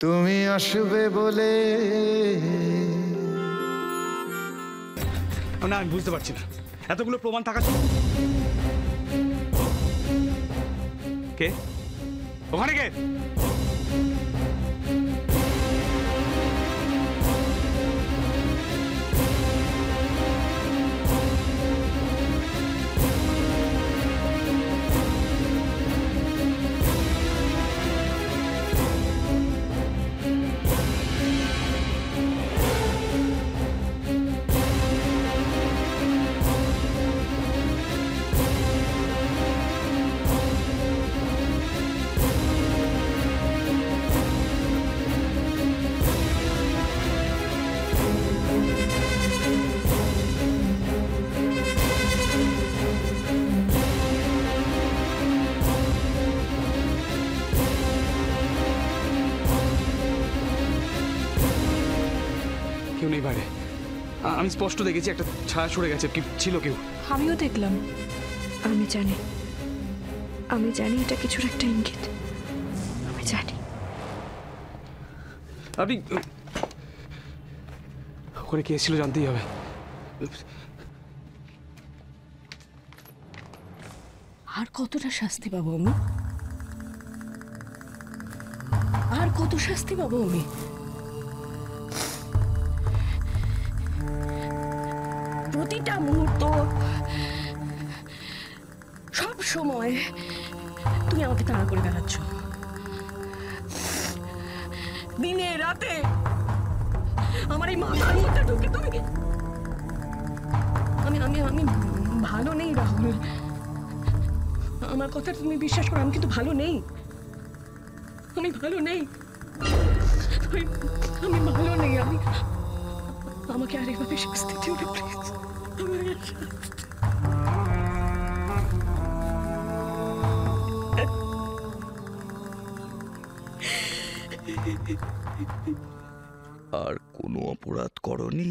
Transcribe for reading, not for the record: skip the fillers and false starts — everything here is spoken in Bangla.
তুমি আসবে বলে। না, আমি বুঝতে পারছি না, এতগুলো প্রমাণ থাকা কে ওখানে কে? কেউ নেই বাইরে। আমি স্পষ্ট দেখেছি একটা ছায়া সরে গেছে। কি ছিল কেউ? আমিও দেখলাম। আমি জানি এটা কিছুর একটা ইঙ্গিত। আমি জানি। আপনি ওখানে কে ছিল জানতেই হবে। আর কতটা শাস্তি পাবো আমি? আর কত শাস্তি পাবো আমি? প্রতিটা মুহূর্ত, সব সময় তুমি আমাকে তাড়া করে বেড়াচ্ছ। দিনে রাতে আমার এই মাথার মধ্যে ঢুকে তুমি। আমি আমি আমি ভালো নেই রাহুল, আমার কথা তুমি বিশ্বাস করো। আমি কিন্তু ভালো নেই, আমি ভালো নেই, আমি ভালো নেই। আমি আমাকে আর এভাবে শাস্তি দিও না প্লিজ। আর কোনো অপরাধ করনি?